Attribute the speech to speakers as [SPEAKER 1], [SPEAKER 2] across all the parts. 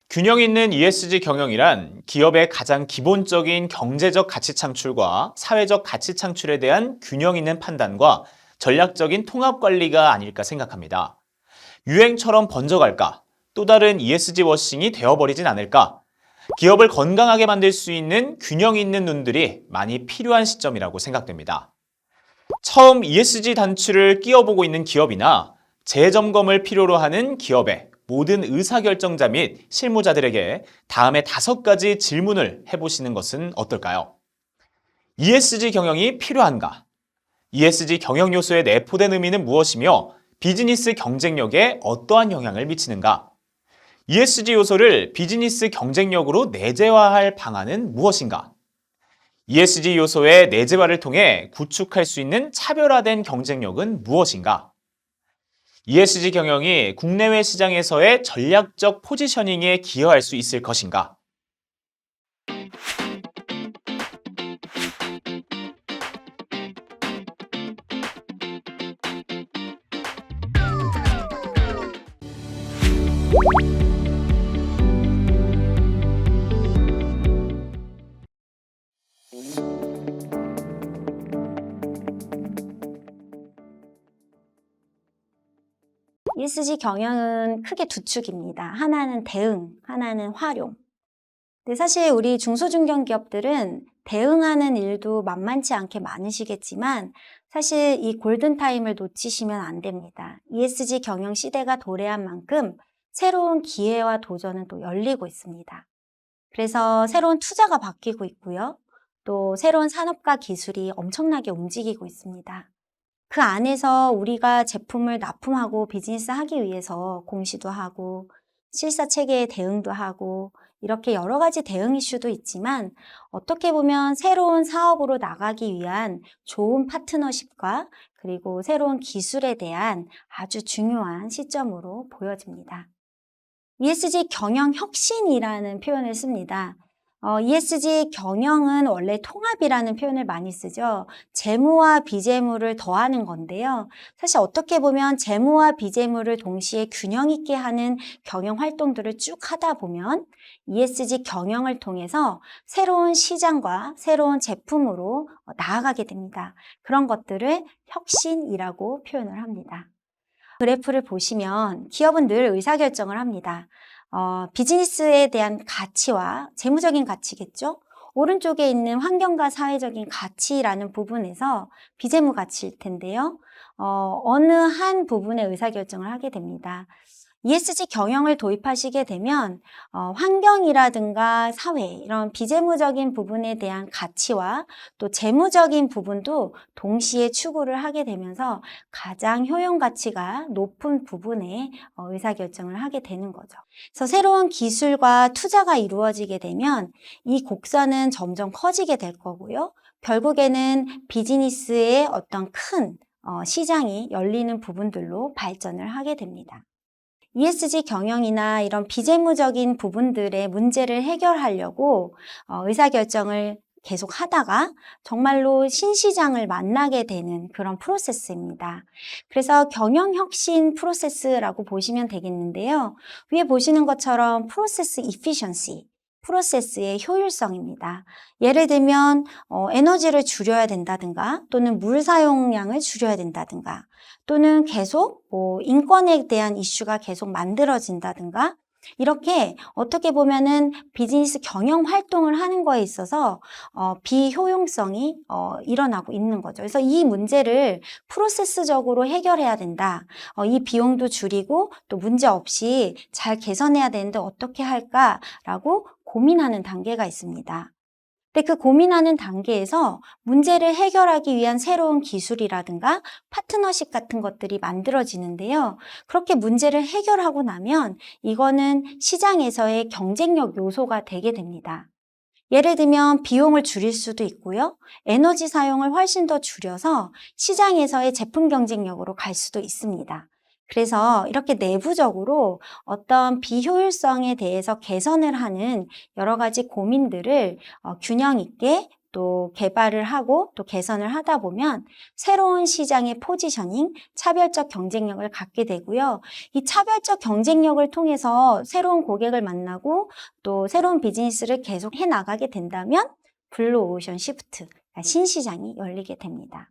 [SPEAKER 1] 균형 있는 ESG 경영이란 기업의 가장 기본적인 경제적 가치 창출과 사회적 가치 창출에 대한 균형 있는 판단과 전략적인 통합 관리가 아닐까 생각합니다. 유행처럼 번져갈까? 또 다른 ESG 워싱이 되어버리진 않을까? 기업을 건강하게 만들 수 있는 균형 있는 눈들이 많이 필요한 시점이라고 생각됩니다. 처음 ESG 단추를 끼워보고 있는 기업이나 재점검을 필요로 하는 기업의 모든 의사결정자 및 실무자들에게 다음에 5가지 질문을 해보시는 것은 어떨까요? ESG 경영이 필요한가? ESG 경영 요소에 내포된 의미는 무엇이며 비즈니스 경쟁력에 어떠한 영향을 미치는가? ESG 요소를 비즈니스 경쟁력으로 내재화할 방안은 무엇인가? ESG 요소의 내재화를 통해 구축할 수 있는 차별화된 경쟁력은 무엇인가? ESG 경영이 국내외 시장에서의 전략적 포지셔닝에 기여할 수 있을 것인가?
[SPEAKER 2] ESG 경영은 크게 두 축입니다. 하나는 대응, 하나는 활용. 근데 사실 우리 중소중견기업들은 대응하는 일도 만만치 않게 많으시겠지만 사실 이 골든타임을 놓치시면 안 됩니다. ESG 경영 시대가 도래한 만큼 새로운 기회와 도전은 또 열리고 있습니다. 그래서 새로운 투자가 바뀌고 있고요. 또 새로운 산업과 기술이 엄청나게 움직이고 있습니다. 그 안에서 우리가 제품을 납품하고 비즈니스 하기 위해서 공시도 하고 실사 체계에 대응도 하고 이렇게 여러 가지 대응 이슈도 있지만 어떻게 보면 새로운 사업으로 나가기 위한 좋은 파트너십과 그리고 새로운 기술에 대한 아주 중요한 시점으로 보여집니다. ESG 경영 혁신이라는 표현을 씁니다. ESG 경영은 원래 통합이라는 표현을 많이 쓰죠. 재무와 비재무를 더하는 건데요. 사실 어떻게 보면 재무와 비재무를 동시에 균형 있게 하는 경영 활동들을 쭉 하다 보면 ESG 경영을 통해서 새로운 시장과 새로운 제품으로 나아가게 됩니다. 그런 것들을 혁신이라고 표현을 합니다. 그래프를 보시면 기업은 늘 의사결정을 합니다. 비즈니스에 대한 가치와 재무적인 가치겠죠? 오른쪽에 있는 환경과 사회적인 가치라는 부분에서 비재무 가치일 텐데요. 어느 한 부분의 의사결정을 하게 됩니다. ESG 경영을 도입하시게 되면 환경이라든가 사회 이런 비재무적인 부분에 대한 가치와 또 재무적인 부분도 동시에 추구를 하게 되면서 가장 효용 가치가 높은 부분에 의사결정을 하게 되는 거죠. 그래서 새로운 기술과 투자가 이루어지게 되면 이 곡선은 점점 커지게 될 거고요. 결국에는 비즈니스의 어떤 큰 시장이 열리는 부분들로 발전을 하게 됩니다. ESG 경영이나 이런 비재무적인 부분들의 문제를 해결하려고 의사결정을 계속 하다가 정말로 신시장을 만나게 되는 그런 프로세스입니다. 그래서 경영혁신 프로세스라고 보시면 되겠는데요. 위에 보시는 것처럼 프로세스 이피션시, 프로세스의 효율성입니다. 예를 들면 에너지를 줄여야 된다든가 또는 물 사용량을 줄여야 된다든가 또는 계속 인권에 대한 이슈가 계속 만들어진다든가 이렇게 어떻게 보면은 비즈니스 경영 활동을 하는 거에 있어서 비효용성이 일어나고 있는 거죠. 그래서 이 문제를 프로세스적으로 해결해야 된다. 이 비용도 줄이고 또 문제 없이 잘 개선해야 되는데 어떻게 할까라고 고민하는 단계가 있습니다. 근데 그 고민하는 단계에서 문제를 해결하기 위한 새로운 기술이라든가 파트너십 같은 것들이 만들어지는데요. 그렇게 문제를 해결하고 나면 이거는 시장에서의 경쟁력 요소가 되게 됩니다. 예를 들면 비용을 줄일 수도 있고요. 에너지 사용을 훨씬 더 줄여서 시장에서의 제품 경쟁력으로 갈 수도 있습니다. 그래서 이렇게 내부적으로 어떤 비효율성에 대해서 개선을 하는 여러 가지 고민들을 균형 있게 또 개발을 하고 또 개선을 하다 보면 새로운 시장의 포지셔닝, 차별적 경쟁력을 갖게 되고요. 이 차별적 경쟁력을 통해서 새로운 고객을 만나고 또 새로운 비즈니스를 계속 해 나가게 된다면 블루 오션 시프트, 그러니까 신시장이 열리게 됩니다.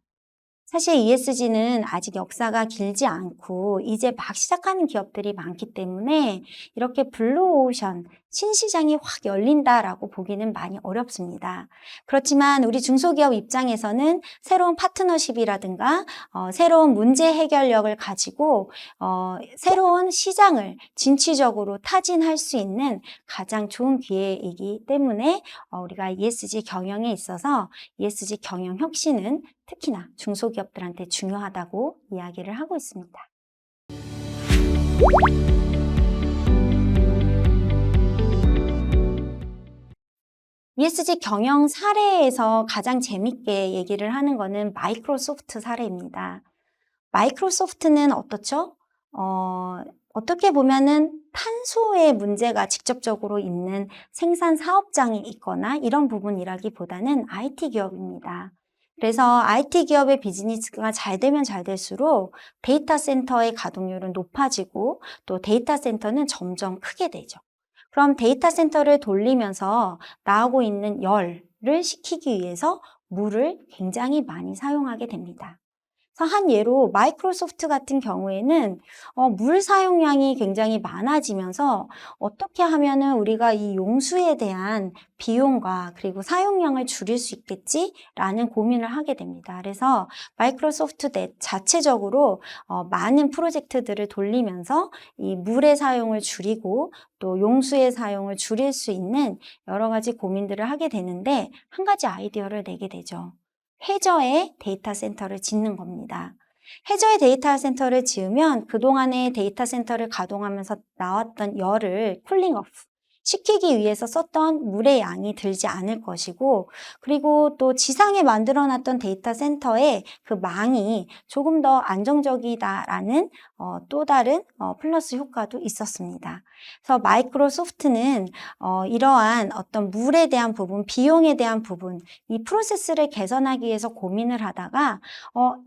[SPEAKER 2] 사실 ESG는 아직 역사가 길지 않고 이제 막 시작하는 기업들이 많기 때문에 이렇게 블루오션, 신시장이 확 열린다라고 보기는 많이 어렵습니다. 그렇지만 우리 중소기업 입장에서는 새로운 파트너십이라든가 새로운 문제 해결력을 가지고 새로운 시장을 진취적으로 타진할 수 있는 가장 좋은 기회이기 때문에 우리가 ESG 경영에 있어서 ESG 경영 혁신은 특히나 중소기업들한테 중요하다고 이야기를 하고 있습니다. ESG 경영 사례에서 가장 재밌게 얘기를 하는 거는 마이크로소프트 사례입니다. 마이크로소프트는 어떻죠? 어떻게 보면은 탄소의 문제가 직접적으로 있는 생산 사업장이 있거나 이런 부분이라기보다는 IT 기업입니다. 그래서 IT 기업의 비즈니스가 잘 되면 잘 될수록 데이터 센터의 가동률은 높아지고 또 데이터 센터는 점점 크게 되죠. 그럼 데이터 센터를 돌리면서 나오고 있는 열을 식히기 위해서 물을 굉장히 많이 사용하게 됩니다. 그래서 한 예로 마이크로소프트 같은 경우에는 물 사용량이 굉장히 많아지면서 어떻게 하면은 우리가 이 용수에 대한 비용과 그리고 사용량을 줄일 수 있겠지라는 고민을 하게 됩니다. 그래서 마이크로소프트 자체적으로 많은 프로젝트들을 돌리면서 이 물의 사용을 줄이고 또 용수의 사용을 줄일 수 있는 여러 가지 고민들을 하게 되는데 한 가지 아이디어를 내게 되죠. 해저에 데이터 센터를 짓는 겁니다. 해저에 데이터 센터를 지으면 그동안의 데이터 센터를 가동하면서 나왔던 열을 쿨링 오프 시키기 위해서 썼던 물의 양이 들지 않을 것이고 그리고 또 지상에 만들어놨던 데이터 센터의 그 망이 조금 더 안정적이다라는 또 다른 플러스 효과도 있었습니다. 그래서 마이크로소프트는 이러한 어떤 물에 대한 부분, 비용에 대한 부분, 이 프로세스를 개선하기 위해서 고민을 하다가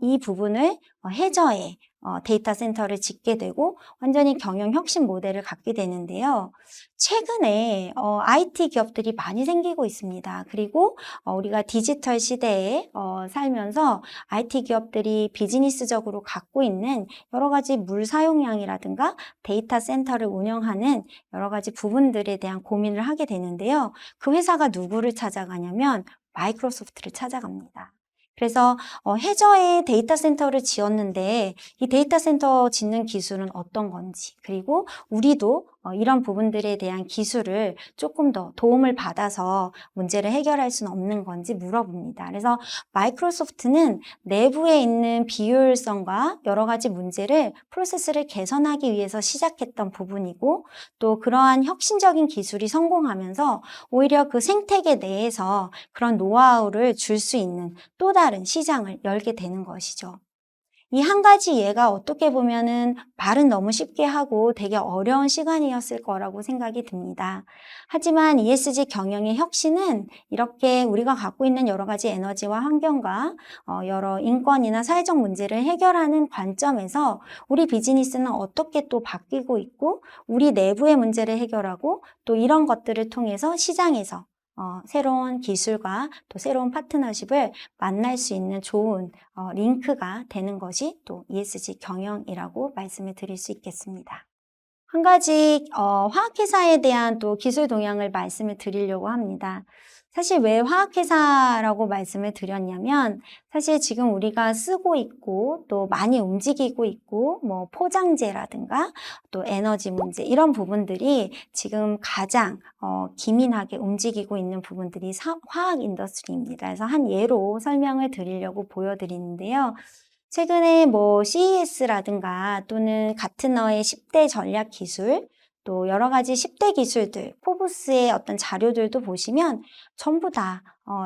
[SPEAKER 2] 이 부분을 해저에 데이터 센터를 짓게 되고 완전히 경영 혁신 모델을 갖게 되는데요. 최근에 IT 기업들이 많이 생기고 있습니다. 그리고 우리가 디지털 시대에 살면서 IT 기업들이 비즈니스적으로 갖고 있는 여러 가지 물 사용량이라든가 데이터 센터를 운영하는 여러 가지 부분들에 대한 고민을 하게 되는데요. 그 회사가 누구를 찾아가냐면 마이크로소프트를 찾아갑니다. 그래서 해저에 데이터 센터를 지었는데 이 데이터 센터 짓는 기술은 어떤 건지 그리고 우리도 이런 부분들에 대한 기술을 조금 더 도움을 받아서 문제를 해결할 수는 없는 건지 물어봅니다. 그래서 마이크로소프트는 내부에 있는 비효율성과 여러 가지 문제를 프로세스를 개선하기 위해서 시작했던 부분이고 또 그러한 혁신적인 기술이 성공하면서 오히려 그 생태계 내에서 그런 노하우를 줄 수 있는 또 다른 시장을 열게 되는 것이죠. 이 한 가지 예가 어떻게 보면은 말은 너무 쉽게 하고 되게 어려운 시간이었을 거라고 생각이 듭니다. 하지만 ESG 경영의 혁신은 이렇게 우리가 갖고 있는 여러 가지 에너지와 환경과 여러 인권이나 사회적 문제를 해결하는 관점에서 우리 비즈니스는 어떻게 또 바뀌고 있고 우리 내부의 문제를 해결하고 또 이런 것들을 통해서 시장에서 새로운 기술과 또 새로운 파트너십을 만날 수 있는 좋은 링크가 되는 것이 또 ESG 경영이라고 말씀을 드릴 수 있겠습니다. 한 가지 화학회사에 대한 또 기술 동향을 말씀을 드리려고 합니다. 사실 왜 화학회사라고 말씀을 드렸냐면 사실 지금 우리가 쓰고 있고 또 많이 움직이고 있고 뭐 포장재라든가 또 에너지 문제 이런 부분들이 지금 가장 기민하게 움직이고 있는 부분들이 화학 인더스트리입니다. 그래서 한 예로 설명을 드리려고 보여드리는데요. 최근에 뭐 CES라든가 또는 가트너의 10대 전략 기술 또 여러 가지 10대 기술들, 포브스의 어떤 자료들도 보시면 전부 다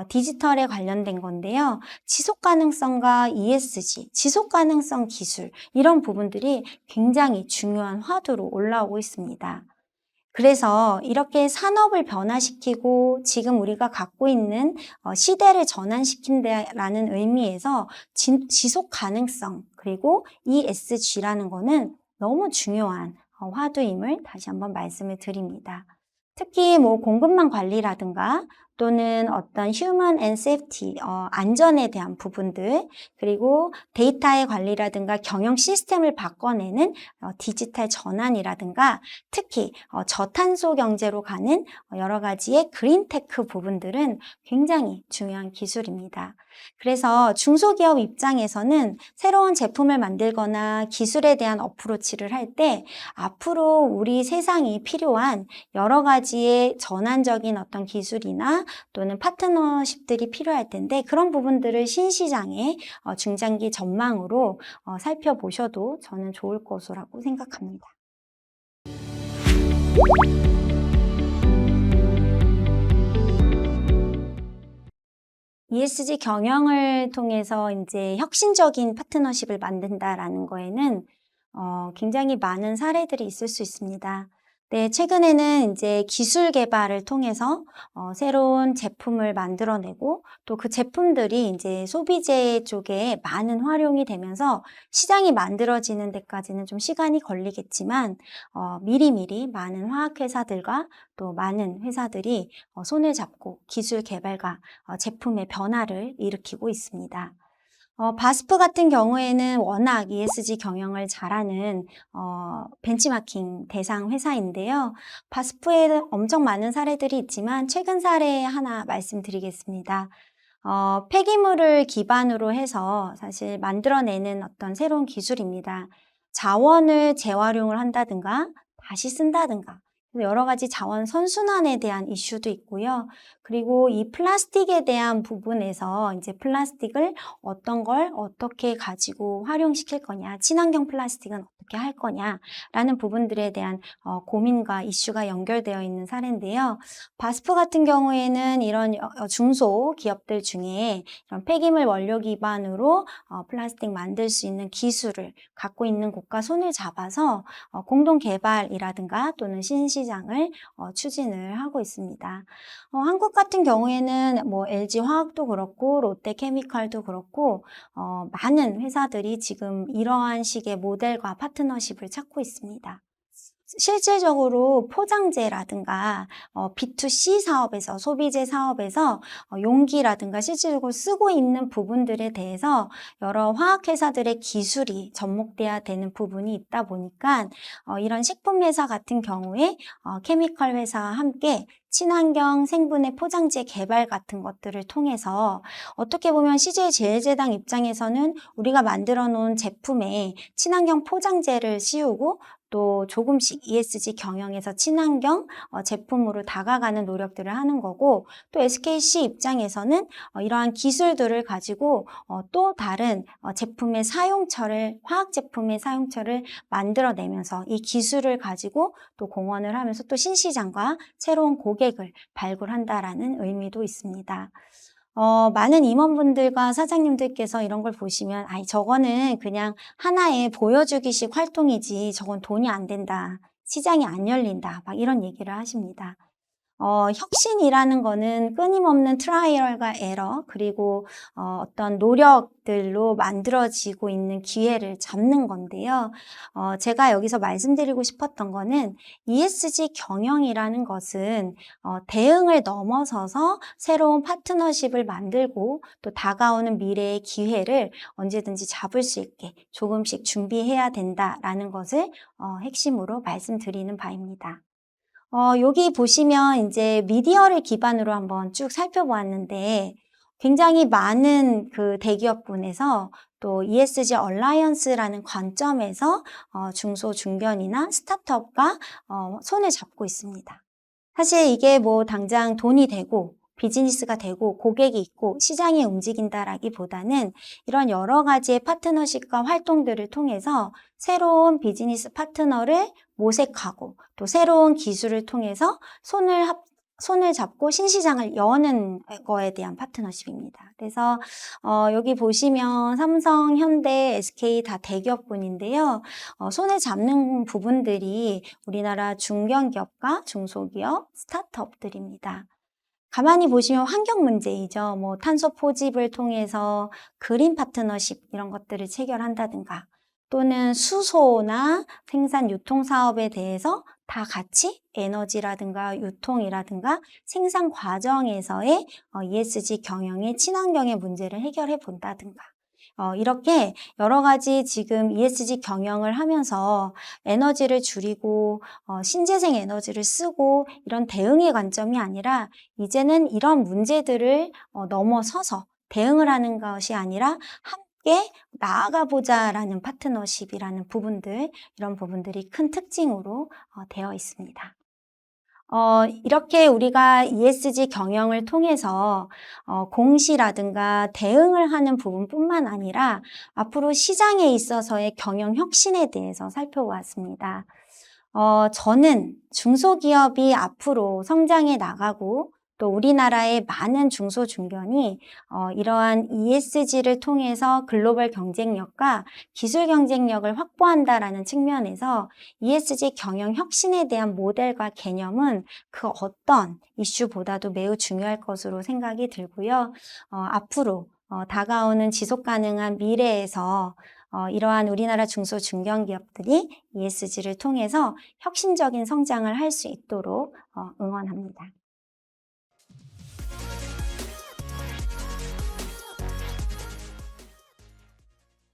[SPEAKER 2] 디지털에 관련된 건데요. 지속 가능성과 ESG, 지속 가능성 기술 이런 부분들이 굉장히 중요한 화두로 올라오고 있습니다. 그래서 이렇게 산업을 변화시키고 지금 우리가 갖고 있는 시대를 전환시킨다라는 의미에서 지속 가능성 그리고 ESG라는 거는 너무 중요한 화두임을 다시 한번 말씀을 드립니다. 특히 뭐 공급망 관리라든가 또는 어떤 휴먼 앤 세이프티, 안전에 대한 부분들, 그리고 데이터의 관리라든가 경영 시스템을 바꿔내는 디지털 전환이라든가 특히 저탄소 경제로 가는 여러 가지의 그린테크 부분들은 굉장히 중요한 기술입니다. 그래서 중소기업 입장에서는 새로운 제품을 만들거나 기술에 대한 어프로치를 할 때 앞으로 우리 세상이 필요한 여러 가지의 전환적인 어떤 기술이나 또는 파트너십들이 필요할 텐데 그런 부분들을 신시장의 중장기 전망으로 살펴보셔도 저는 좋을 것이라고 생각합니다. ESG 경영을 통해서 이제 혁신적인 파트너십을 만든다라는 거에는 굉장히 많은 사례들이 있을 수 있습니다. 네, 최근에는 이제 기술 개발을 통해서 새로운 제품을 만들어내고 또 그 제품들이 이제 소비재 쪽에 많은 활용이 되면서 시장이 만들어지는 데까지는 좀 시간이 걸리겠지만 미리미리 많은 화학회사들과 또 많은 회사들이 손을 잡고 기술 개발과 제품의 변화를 일으키고 있습니다. 바스프 같은 경우에는 워낙 ESG 경영을 잘하는 벤치마킹 대상 회사인데요. 바스프에 엄청 많은 사례들이 있지만 최근 사례 하나 말씀드리겠습니다. 폐기물을 기반으로 해서 사실 만들어내는 어떤 새로운 기술입니다. 자원을 재활용을 한다든가 다시 쓴다든가 여러 가지 자원 선순환에 대한 이슈도 있고요. 그리고 이 플라스틱에 대한 부분에서 이제 플라스틱을 어떤 걸 어떻게 가지고 활용시킬 거냐, 친환경 플라스틱은 어떻게 할 거냐라는 부분들에 대한 고민과 이슈가 연결되어 있는 사례인데요. 바스프 같은 경우에는 이런 중소 기업들 중에 이런 폐기물 원료 기반으로 플라스틱 만들 수 있는 기술을 갖고 있는 곳과 손을 잡아서 공동 개발이라든가 또는 신시장을 추진을 하고 있습니다. 한국 같은 경우에는 뭐 LG 화학도 그렇고 롯데케미칼도 그렇고 많은 회사들이 지금 이러한 식의 모델과 파트너십을 찾고 있습니다. 실질적으로 포장재라든가 B2C 사업에서 소비재 사업에서 용기라든가 실질적으로 쓰고 있는 부분들에 대해서 여러 화학회사들의 기술이 접목돼야 되는 부분이 있다 보니까 이런 식품회사 같은 경우에 케미컬 회사와 함께 친환경 생분해 포장재 개발 같은 것들을 통해서 어떻게 보면 CJ제일제당 입장에서는 우리가 만들어 놓은 제품에 친환경 포장재를 씌우고 또 조금씩 ESG 경영에서 친환경 제품으로 다가가는 노력들을 하는 거고 또 SKC 입장에서는 이러한 기술들을 가지고 또 다른 제품의 사용처를 화학 제품의 사용처를 만들어내면서 이 기술을 가지고 또 공헌을 하면서 또 신시장과 새로운 고객을 발굴한다라는 의미도 있습니다. 많은 임원분들과 사장님들께서 이런 걸 보시면 저거는 그냥 하나의 보여주기식 활동이지 저건 돈이 안 된다. 시장이 안 열린다. 막 이런 얘기를 하십니다. 혁신이라는 거는 끊임없는 트라이얼과 에러 그리고 어떤 노력들로 만들어지고 있는 기회를 잡는 건데요. 제가 여기서 말씀드리고 싶었던 거는 ESG 경영이라는 것은 대응을 넘어서서 새로운 파트너십을 만들고 또 다가오는 미래의 기회를 언제든지 잡을 수 있게 조금씩 준비해야 된다라는 것을 핵심으로 말씀드리는 바입니다. 여기 보시면 이제 미디어를 기반으로 한번 쭉 살펴보았는데 굉장히 많은 그 대기업군에서 또 ESG 얼라이언스라는 관점에서 중소, 중견이나 스타트업과 손을 잡고 있습니다. 사실 이게 뭐 당장 돈이 되고 비즈니스가 되고 고객이 있고 시장이 움직인다라기보다는 이런 여러 가지의 파트너십과 활동들을 통해서 새로운 비즈니스 파트너를 모색하고 또 새로운 기술을 통해서 손을 손을 잡고 신시장을 여는 거에 대한 파트너십입니다. 그래서 여기 보시면 삼성, 현대, SK 다 대기업군인데요. 손을 잡는 부분들이 우리나라 중견기업과 중소기업, 스타트업들입니다. 가만히 보시면 환경 문제이죠. 뭐 탄소 포집을 통해서 그린 파트너십 이런 것들을 체결한다든가, 또는 수소나 생산 유통 사업에 대해서 다 같이 에너지라든가 유통이라든가 생산 과정에서의 ESG 경영의 친환경의 문제를 해결해 본다든가, 이렇게 여러 가지 지금 ESG 경영을 하면서 에너지를 줄이고 신재생 에너지를 쓰고 이런 대응의 관점이 아니라, 이제는 이런 문제들을 넘어서서 대응을 하는 것이 아니라 함께 나아가보자라는 파트너십이라는 부분들, 이런 부분들이 큰 특징으로 되어 있습니다. 이렇게 우리가 ESG 경영을 통해서 공시라든가 대응을 하는 부분뿐만 아니라 앞으로 시장에 있어서의 경영 혁신에 대해서 살펴보았습니다. 저는 중소기업이 앞으로 성장해 나가고, 또 우리나라의 많은 중소중견이 이러한 ESG를 통해서 글로벌 경쟁력과 기술 경쟁력을 확보한다라는 측면에서 ESG 경영 혁신에 대한 모델과 개념은 그 어떤 이슈보다도 매우 중요할 것으로 생각이 들고요. 앞으로 다가오는 지속가능한 미래에서 이러한 우리나라 중소중견기업들이 ESG를 통해서 혁신적인 성장을 할 수 있도록 응원합니다.